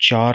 4